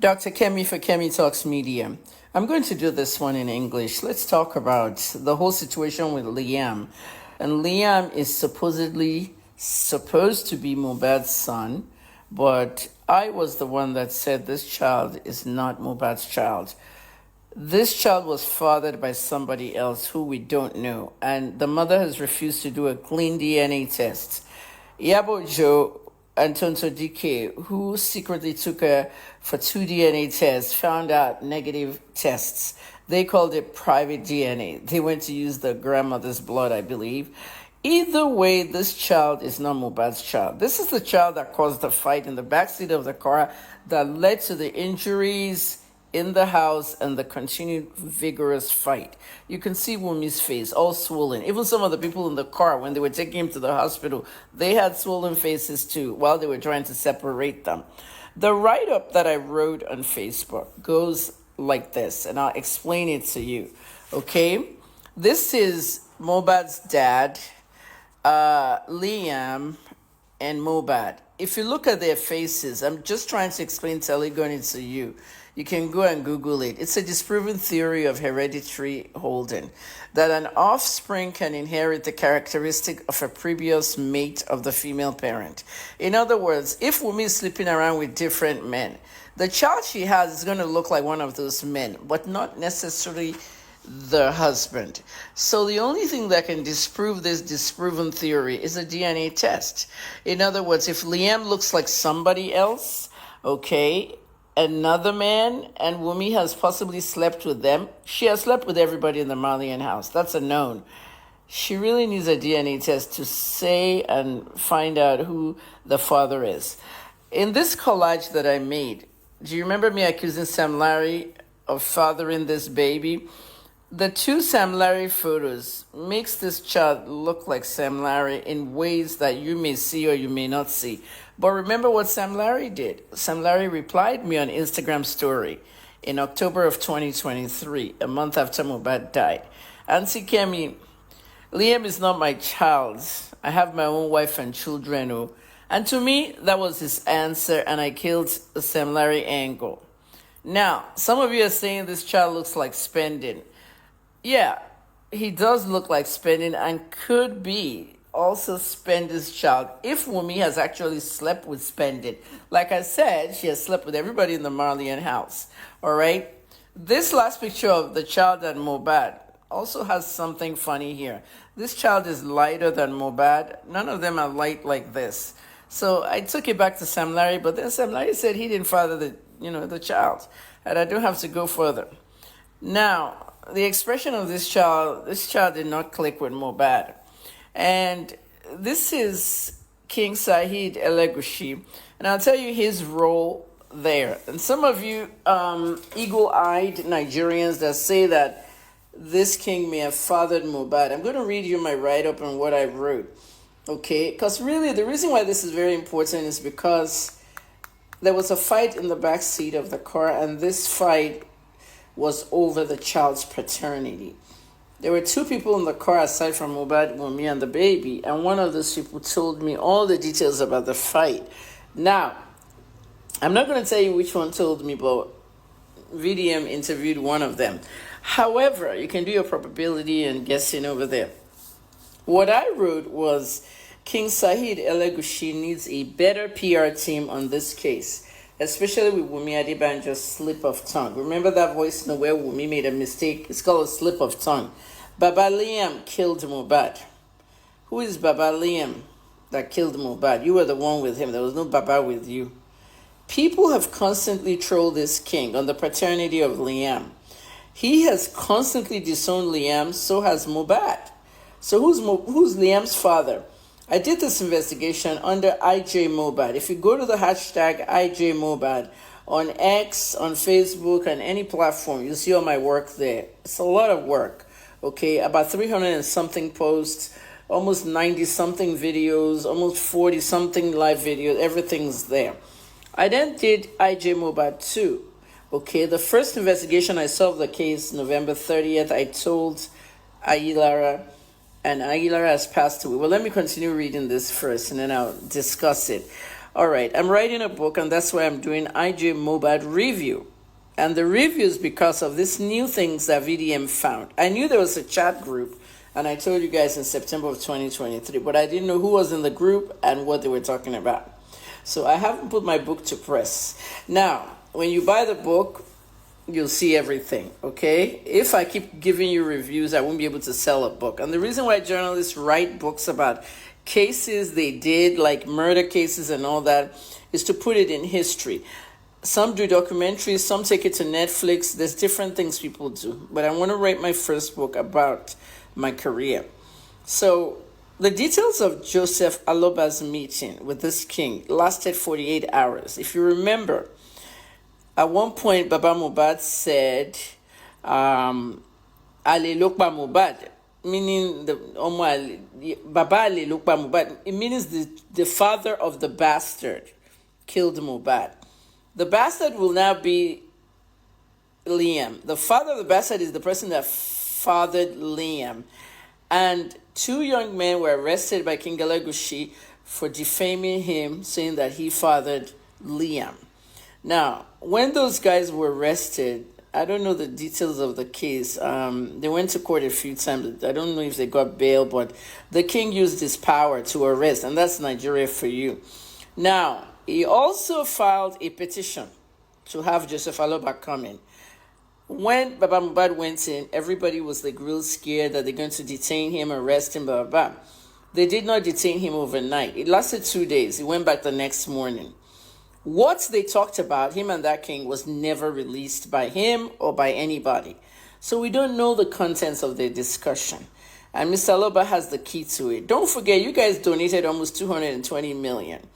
Dr. Kemi for Kemi Talks Media. I'm going to do this one in English. Let's talk about the whole situation with Liam. And Liam is supposedly supposed to be Mohbad's son, but I was the one that said this child is not Mohbad's child. This child was fathered by somebody else who we don't know, and the mother has refused to do a clean DNA test. Yabo Joe and Tonto DK, who secretly took her for 2 DNA tests, found out negative tests. They called it private DNA. They went to use the grandmother's blood, I believe. Either way, this child is not Mohbad's child. This is the child that caused the fight in the backseat of the car that led to the injuries in the house and the continued vigorous fight. You can see Wumi's face, all swollen. Even some of the people in the car, when they were taking him to the hospital, they had swollen faces too while they were trying to separate them. The write-up that I wrote on Facebook goes like this, and I'll explain it to you, okay? This is Mohbad's dad, Liam, and Mohbad. If you look at their faces, I'm just trying to explain Telegony to you. You can go and Google it. It's a disproven theory of hereditary holding, that an offspring can inherit the characteristic of a previous mate of the female parent. In other words, if Wumi is sleeping around with different men, the child she has is going to look like one of those men, but not necessarily the husband. So the only thing that can disprove this disproven theory is a DNA test. In other words, if Liam looks like somebody else, okay, another man, and Wumi has possibly slept with them, she has slept with everybody in the Marlian house. That's a known. She really needs a DNA test to say and find out who the father is. In this collage that I made, do you remember me accusing Sam Larry of fathering this baby? The 2 Sam Larry photos makes this child look like Sam Larry in ways that you may see or you may not see. But remember what Sam Larry did. Sam Larry replied me on Instagram story in October of 2023, a month after Mohbad died. Auntie Kemi, Liam is not my child. I have my own wife and children. Oh. And to me, that was his answer, and I killed the Sam Larry angle. Now, some of you are saying this child looks like Spending. Yeah, he does look like Spending and could be also Spending's child if Wumi has actually slept with Spending. Like I said, she has slept with everybody in the Marlian house. All right? This last picture of the child and Mohbad also has something funny here. This child is lighter than Mohbad. None of them are light like this. So I took it back to Sam Larry, but then Sam Larry said he didn't father the child. And I don't have to go further. Now, the expression of this child did not click with Mohbad. And this is King Saheed Elegushi, and I'll tell you his role there. And some of you eagle-eyed Nigerians that say that this king may have fathered Mohbad, I'm going to read you my write-up on what I wrote, okay? Because really, the reason why this is very important is because there was a fight in the back seat of the car, and this fight was over the child's paternity. There were 2 people in the car aside from Mohbad, Wumi, and the baby, and one of those people told me all the details about the fight. Now, I'm not going to tell you which one told me, but VDM interviewed one of them. However, you can do your probability and guessing over there. What I wrote was King Saheed Elegushi needs a better PR team on this case, especially with Wumi Adebanjo's slip of tongue. Remember that voice note where Wumi made a mistake? It's called a slip of tongue. Baba Liam killed Mohbad. Who is Baba Liam that killed Mohbad? You were the one with him. There was no Baba with you. People have constantly trolled this king on the paternity of Liam. He has constantly disowned Liam, so has Mohbad. So who's Liam's father? I did this investigation under IJ Mohbad. If you go to the hashtag IJ Mohbad on X, on Facebook, and any platform, you'll see all my work there. It's a lot of work, okay? About 300 and something posts, almost 90 something videos, almost 40 something live videos. Everything's there. I then did IJ Mohbad too. Okay, the first investigation I solved the case November 30th. I told Aguilera, and Aguilera has passed away. Well, let me continue reading this first, and then I'll discuss it. All right, I'm writing a book, and that's why I'm doing IJ Mobad review. And the review is because of these new things that VDM found. I knew there was a chat group, and I told you guys in September of 2023, but I didn't know who was in the group and what they were talking about. So I haven't put my book to press. Now, when you buy the book, you'll see everything, okay? If I keep giving you reviews, I won't be able to sell a book. And the reason why journalists write books about cases they did, like murder cases and all that, is to put it in history. Some do documentaries, some take it to Netflix. There's different things people do. But I want to write my first book about my career. So the details of Joseph Aloba's meeting with this king lasted 48 hours. If you remember, at one point, Baba Mohbad said, Ale Lokba Mohbad, meaning Baba Ale Lokba Mohbad. It means the father of the bastard killed Mohbad. The bastard will now be Liam. The father of the bastard is the person that fathered Liam. And 2 young men were arrested by King Galagushi for defaming him, saying that he fathered Liam. Now, when those guys were arrested, I don't know the details of the case. They went to court a few times. I don't know if they got bail, but the king used his power to arrest, and that's Nigeria for you. Now, he also filed a petition to have Joseph Aloba come in. When Baba Mohbad went in, everybody was like real scared that they're going to detain him, arrest him, blah, blah, blah. They did not detain him overnight. It lasted 2 days. He went back the next morning. What they talked about, him and that king, was never released by him or by anybody. So we don't know the contents of their discussion. And Mr. Aloba has the key to it. Don't forget, you guys donated almost 220 million.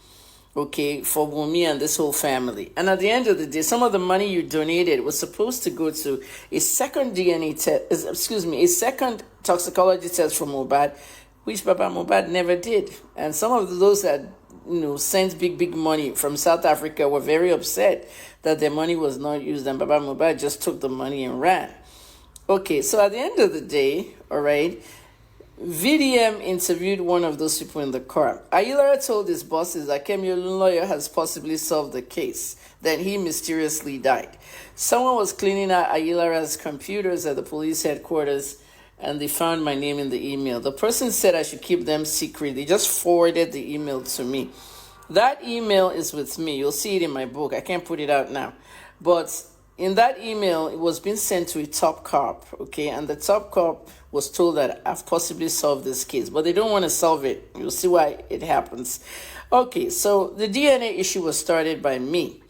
Okay, for Wunmi and this whole family. And at the end of the day, some of the money you donated was supposed to go to a second DNA test, a second toxicology test for Mohbad, which Baba Mohbad never did. And some of those that sent big money from South Africa were very upset that their money was not used, and Baba Mohbad just took the money and ran. Okay, so at the end of the day, all right, VDM interviewed one of those people in the car. Ayilara told his bosses that Kemi Olunloyo has possibly solved the case. Then he mysteriously died. Someone was cleaning out Ayilara's computers at the police headquarters, and they found my name in the email. The person said I should keep them secret. They just forwarded the email to me. That email is with me. You'll see it in my book. I can't put it out now. But in that email, it was being sent to a top cop, okay? And the top cop was told that I've possibly solved this case, but they don't want to solve it. You'll see why it happens. Okay, so the DNA issue was started by me.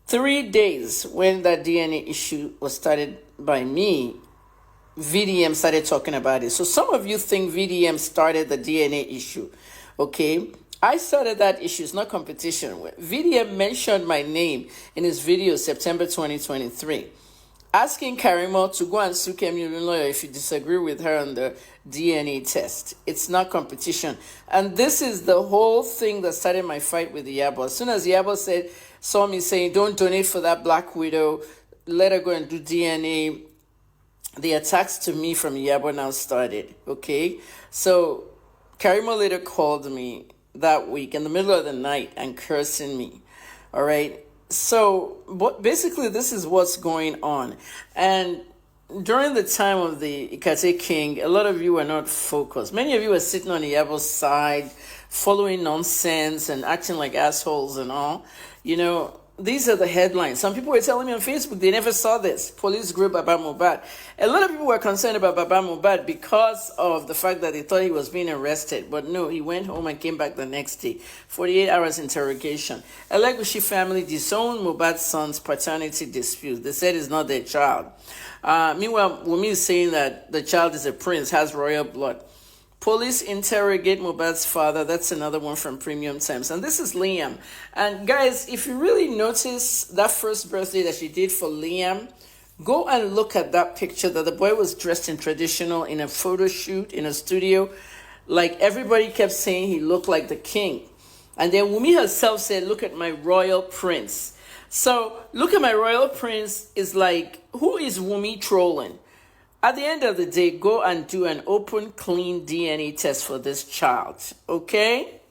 3 days when that DNA issue was started by me, VDM started talking about it. So some of you think VDM started the DNA issue, okay? I started that issue. It's not competition. VDM mentioned my name in his video September 2023, asking Karimo to go and sue Kemi Olunloyo if you disagree with her on the DNA test. It's not competition. And this is the whole thing that started my fight with Yabo. As soon as Yabo saw me saying, don't donate for that black widow, let her go and do DNA, the attacks to me from Yabo now started, okay? So Karimo later called me that week in the middle of the night and cursing me, all right? So basically, this is what's going on. And during the time of the Ikate King, a lot of you were not focused. Many of you were sitting on Iyabo's side, following nonsense and acting like assholes and all. These are the headlines. Some people were telling me on Facebook they never saw this. Police group Baba Mohbad. A lot of people were concerned about Baba Mohbad because of the fact that they thought he was being arrested. But no, he went home and came back the next day. 48 hours interrogation. Elegushi family disowned Mohbad's son's paternity dispute. They said it's not their child. Meanwhile, Wunmi is saying that the child is a prince, has royal blood. Police interrogate Mohbad's father. That's another one from Premium Times. And this is Liam. And guys, if you really notice that first birthday that she did for Liam, go and look at that picture that the boy was dressed in traditional in a photo shoot in a studio. Like everybody kept saying he looked like the king. And then Wunmi herself said, look at my royal prince. So look at my royal prince is like, who is Wunmi trolling? At the end of the day, go and do an open, clean DNA test for this child, okay?